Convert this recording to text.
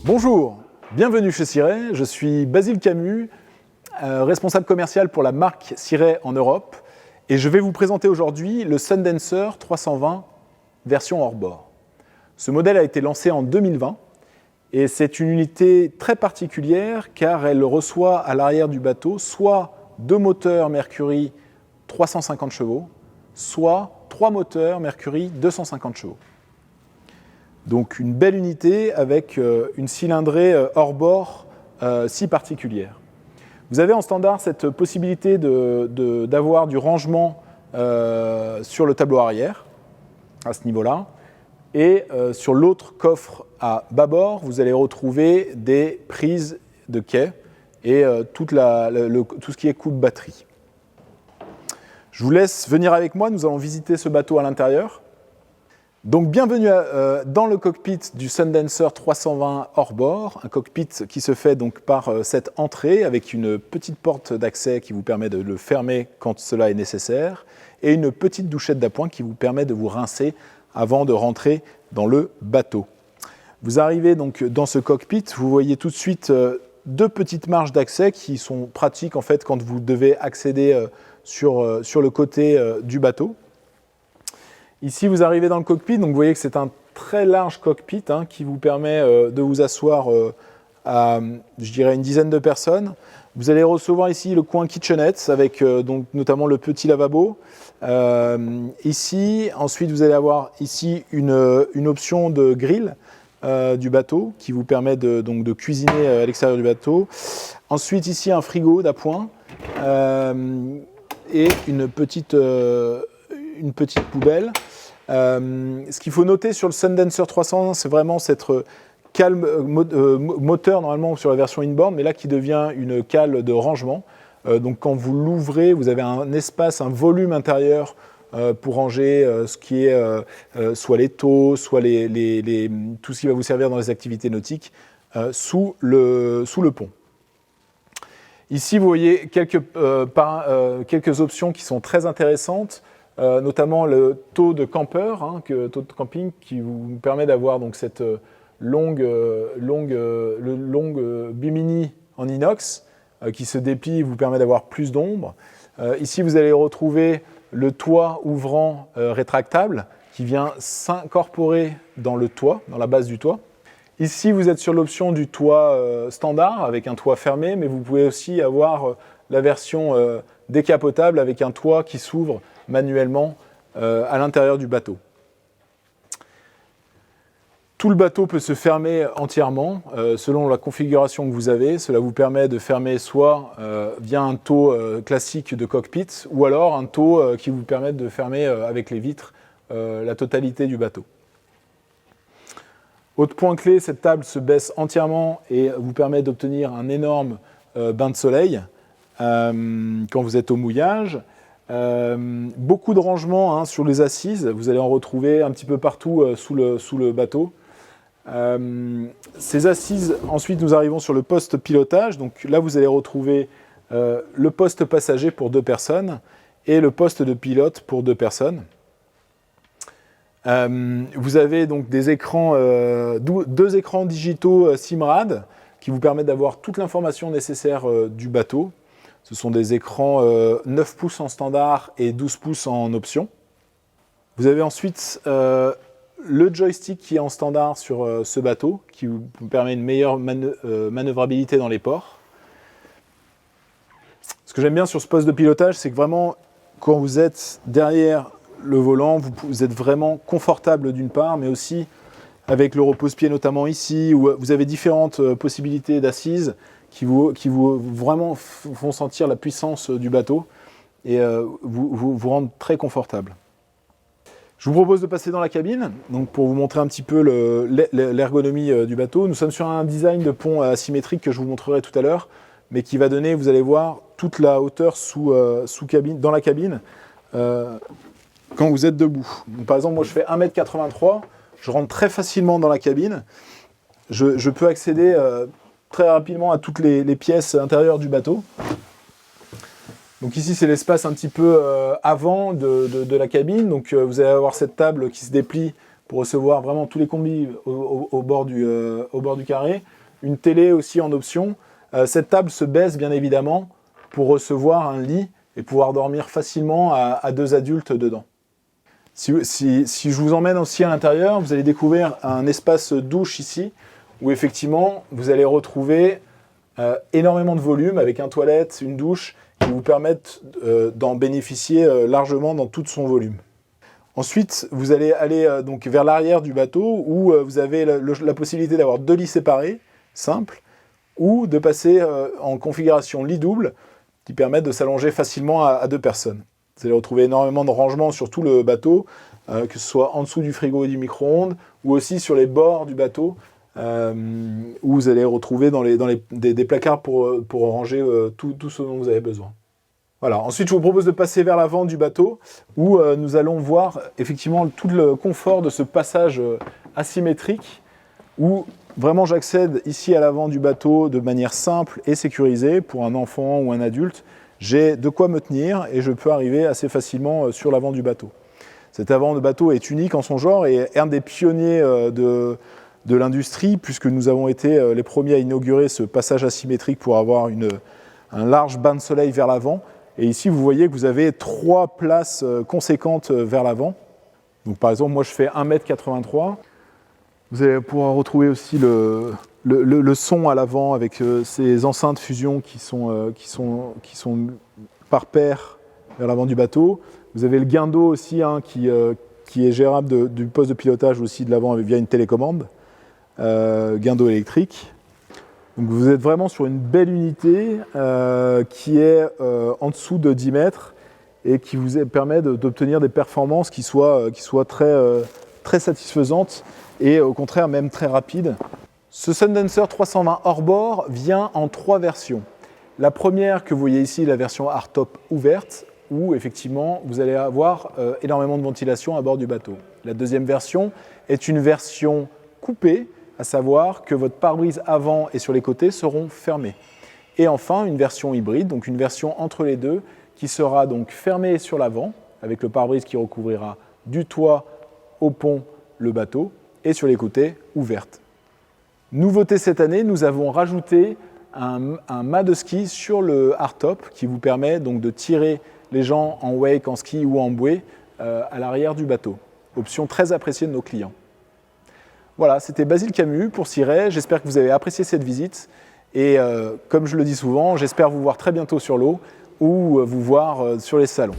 Bonjour, bienvenue chez Cirey, je suis Basile Camus, responsable commercial pour la marque Cirey en Europe et je vais vous présenter aujourd'hui le Sundancer 320 version hors-bord. Ce modèle a été lancé en 2020 et c'est une unité très particulière car elle reçoit à l'arrière du bateau soit deux moteurs Mercury 350 chevaux, soit trois moteurs Mercury 250 chevaux. Donc une belle unité avec une cylindrée hors-bord si particulière. Vous avez en standard cette possibilité d'avoir du rangement sur le tableau arrière, à ce niveau-là. Et sur l'autre coffre à bâbord, vous allez retrouver des prises de quai et tout ce qui est coupe batterie. Je vous laisse venir avec moi, nous allons visiter ce bateau à l'intérieur. Donc bienvenue dans le cockpit du Sundancer 320 hors-bord, un cockpit qui se fait donc par cette entrée avec une petite porte d'accès qui vous permet de le fermer quand cela est nécessaire et une petite douchette d'appoint qui vous permet de vous rincer avant de rentrer dans le bateau. Vous arrivez donc dans ce cockpit, vous voyez tout de suite deux petites marches d'accès qui sont pratiques en fait quand vous devez accéder sur le côté du bateau. Ici, vous arrivez dans le cockpit, donc vous voyez que c'est un très large cockpit qui vous permet de vous asseoir à, je dirais, une dizaine de personnes. Vous allez recevoir ici le coin kitchenette avec donc, notamment le petit lavabo. Ici, ensuite, vous allez avoir ici une option de grill du bateau qui vous permet donc, de cuisiner à l'extérieur du bateau. Ensuite, ici, un frigo d'appoint et une petite poubelle. Ce qu'il faut noter sur le Sundancer 300, c'est vraiment cette cale moteur normalement sur la version inboard, mais là qui devient une cale de rangement. Donc quand vous l'ouvrez, vous avez un espace, un volume intérieur pour ranger ce qui est soit les taux, soit tout ce qui va vous servir dans les activités nautiques sous le pont. Ici, vous voyez quelques options qui sont très intéressantes. Notamment le taux de campeur, taux de camping, qui vous permet d'avoir donc cette longue bimini en inox qui se déplie et vous permet d'avoir plus d'ombre. Ici, vous allez retrouver le toit ouvrant rétractable qui vient s'incorporer dans le toit, dans la base du toit. Ici, vous êtes sur l'option du toit standard avec un toit fermé, mais vous pouvez aussi avoir la version décapotable avec un toit qui s'ouvre manuellement à l'intérieur du bateau. Tout le bateau peut se fermer entièrement selon la configuration que vous avez. Cela vous permet de fermer soit via un taux classique de cockpit ou alors un taux qui vous permet de fermer avec les vitres la totalité du bateau. Autre point clé, cette table se baisse entièrement et vous permet d'obtenir un énorme bain de soleil quand vous êtes au mouillage. Beaucoup de rangements sur les assises, vous allez en retrouver un petit peu partout sous le bateau. Ces assises, ensuite nous arrivons sur le poste pilotage, donc là vous allez retrouver le poste passager pour deux personnes et le poste de pilote pour deux personnes. Vous avez donc deux écrans digitaux Simrad qui vous permettent d'avoir toute l'information nécessaire du bateau. Ce sont des écrans 9 pouces en standard et 12 pouces en option. Vous avez ensuite le joystick qui est en standard sur ce bateau, qui vous permet une meilleure manœuvrabilité dans les ports. Ce que j'aime bien sur ce poste de pilotage, c'est que vraiment, quand vous êtes derrière le volant, vous êtes vraiment confortable d'une part, mais aussi avec le repose-pied notamment ici, où vous avez différentes possibilités d'assises qui vous vraiment font sentir la puissance du bateau et vous rendent très confortable. Je vous propose de passer dans la cabine, donc pour vous montrer un petit peu l'ergonomie du bateau. Nous sommes sur un design de pont asymétrique que je vous montrerai tout à l'heure, mais qui va donner, vous allez voir, toute la hauteur dans la cabine quand vous êtes debout. Donc, par exemple, moi je fais 1,83 m, je rentre très facilement dans la cabine, je peux accéder très rapidement à toutes les pièces intérieures du bateau. Donc ici, c'est l'espace un petit peu avant de la cabine. Donc vous allez avoir cette table qui se déplie pour recevoir vraiment tous les convives au bord du carré. Une télé aussi en option. Cette table se baisse bien évidemment pour recevoir un lit et pouvoir dormir facilement à 2 adultes dedans. Si je vous emmène aussi à l'intérieur, vous allez découvrir un espace douche ici, où effectivement vous allez retrouver énormément de volume avec une toilette, une douche, qui vous permettent d'en bénéficier largement dans tout son volume. Ensuite, vous allez aller donc vers l'arrière du bateau, où vous avez la possibilité d'avoir 2 lits séparés, simples, ou de passer en configuration lit double, qui permettent de s'allonger facilement à 2 personnes. Vous allez retrouver énormément de rangements sur tout le bateau, que ce soit en dessous du frigo et du micro-ondes, ou aussi sur les bords du bateau, où vous allez retrouver des placards pour ranger tout ce dont vous avez besoin. Voilà. Ensuite, je vous propose de passer vers l'avant du bateau, où nous allons voir effectivement tout le confort de ce passage asymétrique, où vraiment j'accède ici à l'avant du bateau de manière simple et sécurisée pour un enfant ou un adulte. J'ai de quoi me tenir et je peux arriver assez facilement sur l'avant du bateau. Cet avant de bateau est unique en son genre et un des pionniers de l'industrie, puisque nous avons été les premiers à inaugurer ce passage asymétrique pour avoir un large bain de soleil vers l'avant. Et ici, vous voyez que vous avez 3 places conséquentes vers l'avant. Donc, par exemple, moi je fais 1,83 m. Vous allez pouvoir retrouver aussi le son à l'avant avec ces enceintes fusion qui sont par paire vers l'avant du bateau. Vous avez le guindeau aussi qui est gérable du poste de pilotage aussi de l'avant via une télécommande, guindeau électrique. Donc vous êtes vraiment sur une belle unité qui est en dessous de 10 mètres et qui vous permet d'obtenir des performances qui soient très satisfaisantes et au contraire même très rapides. Ce Sundancer 320 hors-bord vient en 3 versions. La première que vous voyez ici, la version hardtop ouverte, où effectivement vous allez avoir énormément de ventilation à bord du bateau. La deuxième version est une version coupée, à savoir que votre pare-brise avant et sur les côtés seront fermés. Et enfin une version hybride, donc une version entre les deux, qui sera donc fermée sur l'avant, avec le pare-brise qui recouvrira du toit au pont le bateau, et sur les côtés ouverte. Nouveauté cette année, nous avons rajouté un mât de ski sur le hardtop qui vous permet donc de tirer les gens en wake, en ski ou en bouée à l'arrière du bateau. Option très appréciée de nos clients. Voilà, c'était Basile Camus pour Cirey. J'espère que vous avez apprécié cette visite et comme je le dis souvent, j'espère vous voir très bientôt sur l'eau ou vous voir sur les salons.